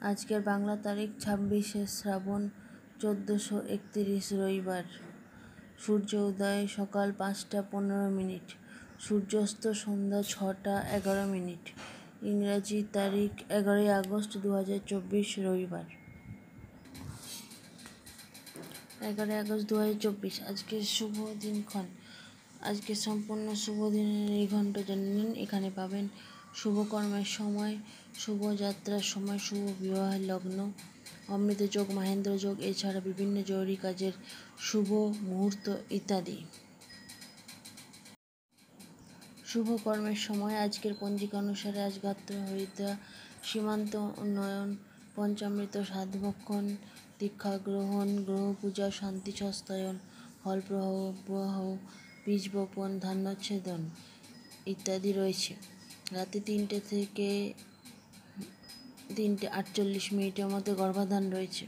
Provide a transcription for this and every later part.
আজকের বাংলা তারিখ 26শে শ্রাবণ 1431 রবিবার। সূর্য উদয় সকাল 5টা 15 মিনিট, সূর্যাস্ত সন্ধ্যা 6টা 11 মিনিট। ইংরাজি তারিখ 11ই আগস্ট 2024 রবিবার। 11ই আগস্ট 2024। আজকের শুভ দিনক্ষণ। আজকে সম্পূর্ণ শুভ দিনের এই ঘন্টা জেনে নিন। এখানে পাবেন শুভ কর্মের সময়, শুভ যাত্রার সময়, শুভ বিবাহের লগ্ন, অমৃত যোগ, মহেন্দ্র যোগ, এছাড়া বিভিন্ন জরুরি কাজের শুভ মুহূর্ত ইত্যাদি। শুভ কর্মের সময় আজকের পঞ্জিকা অনুসারে আজ গাত্র হরিদ্রা, সীমান্ত উন্নয়ন, পঞ্চামৃত, সাধভক্ষণ, দীক্ষা গ্রহণ, গ্রহ পূজা, শান্তি সস্তায়ন, ফল প্রবাহ, বীজ বপন, ধান্যচ্ছেদন ইত্যাদি রয়েছে। রাতে 3টে থেকে 3:48 মধ্যে গর্ভাধান রয়েছে।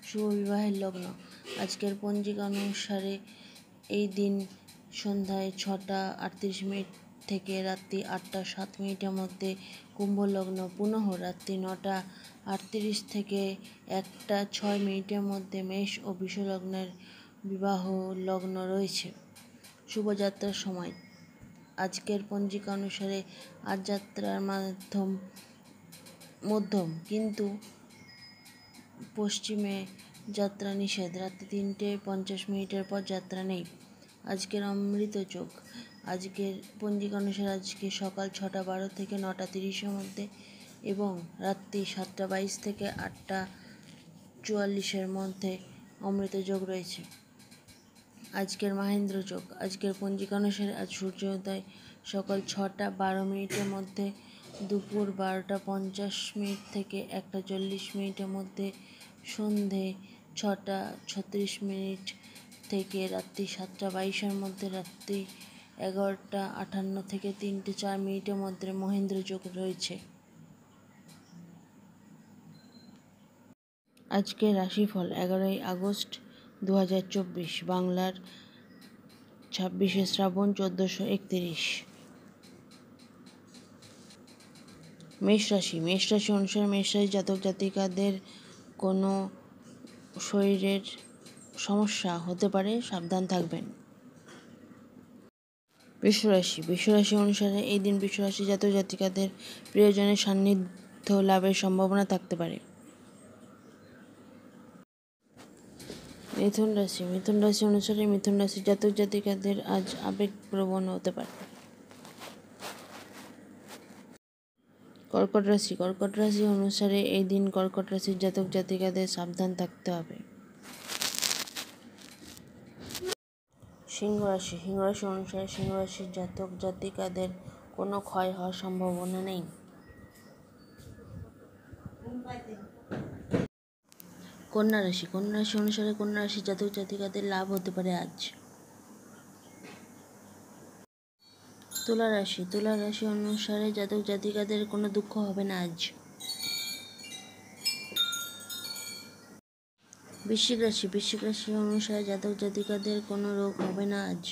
শুভ বিবাহের লগ্ন। আজকের পঞ্জিকা অনুসারে এই দিন সন্ধ্যায় 6টা 38 থেকে রাত্রি 8টা 7 মধ্যে কুম্ভ লগ্ন, পুনঃ রাত্রি 9টা 38 থেকে 1টা 6 মধ্যে মেষ ও বৃষ লগ্নের বিবাহ লগ্ন রয়েছে। শুভযাত্রার সময় আজকের পঞ্জিকা অনুসারে আজ যাত্রার মধ্যম, কিন্তু পশ্চিমে যাত্রা নিষেধ। রাত্রি 3:50 পর যাত্রা নেই। আজকের অমৃত যোগ। আজকের পঞ্জিকা অনুসারে আজকে সকাল 6টা 12 থেকে 9টা 30 মধ্যে এবং রাত্রি 7টা 22 থেকে 8টা 44 মধ্যে অমৃত যোগ রয়েছে। আজকের মহেন্দ্র যোগ। আজকের পঞ্জিকা অনুসারে আজ সূর্যোদয় সকাল 6টা 12 মধ্যে, দুপুর 12টা 50 থেকে 1টা 40 মধ্যে, সন্ধে 6টা 36 থেকে রাত্রি 7টা 22 মধ্যে, রাত্রি 11টা 58 থেকে 3টে 4 মধ্যে মহেন্দ্র যোগ রয়েছে। আজকের রাশিফল 11ই আগস্ট 2024, বাংলার 26শে শ্রাবণ 1431। মেষ রাশি। মেষ রাশি অনুসারে মেষ রাশি জাতক জাতিকাদের কোনো শরীরের সমস্যা হতে পারে, সাবধান থাকবেন। বৃষ রাশি। বৃষ রাশি অনুসারে এই দিন বৃষ রাশি জাতক জাতিকাদের প্রিয়জনের সান্নিধ্য লাভের সম্ভাবনা থাকতে পারে। মিথুন রাশি। মিথুন রাশি অনুসারে মিথুন রাশি জাতক জাতিকাদের আজ আবেগপ্রবণ হতে পারে। কর্কট রাশি। কর্কট রাশি অনুসারে এই দিন কর্কট রাশির জাতক জাতিকাদের সাবধান থাকতে হবে। সিংহ রাশি। সিংহ রাশি অনুসারে সিংহ রাশির জাতক জাতিকাদের কোনো ক্ষয় হওয়ার সম্ভাবনা নেই। কন্যা রাশি। কন্যা রাশি অনুসারে কন্যা রাশির জাতক জাতিকাদের লাভ হতে পারে আজ। তুলা রাশি। তুলা রাশি অনুসারে জাতক জাতিকাদের কোনো দুঃখ হবে না আজ। বৃশ্চিক রাশি। বৃশ্চিক রাশি অনুসারে জাতক জাতিকাদের কোনো রোগ হবে না আজ।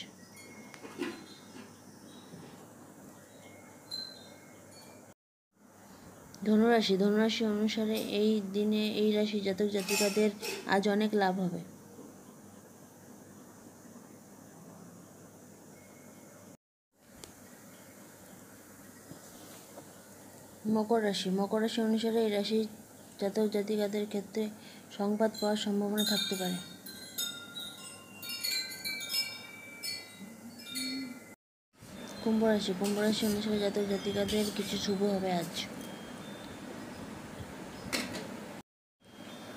ধনুরাশি। ধনুরাশি অনুসারে এই দিনে এই রাশি জাতক জাতিকাদের আজ অনেক লাভ হবে। মকর রাশি। মকর রাশি অনুসারে এই রাশি জাতক জাতিকাদের ক্ষেত্রে সংবাদ পাওয়ার সম্ভাবনা থাকতে পারে। কুম্ভ রাশি। কুম্ভ রাশি অনুসারে জাতক জাতিকাদের কিছু শুভ হবে আজ।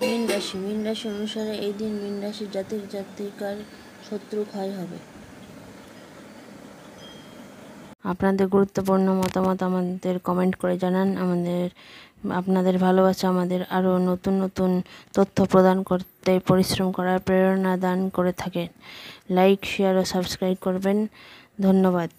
মীন রাশি। মীন রাশি অনুসারে এই দিন মীন রাশির জাতক জাতিকার শত্রু ক্ষয় হবে। আপনাদের গুরুত্বপূর্ণ মতামত আমাদের কমেন্ট করে জানান। আপনাদের ভালোবাসা আমাদের আরও নতুন নতুন তথ্য প্রদান করতে পরিশ্রম করার প্রেরণা দান করে থাকেন। লাইক, শেয়ার ও সাবস্ক্রাইব করবেন। ধন্যবাদ।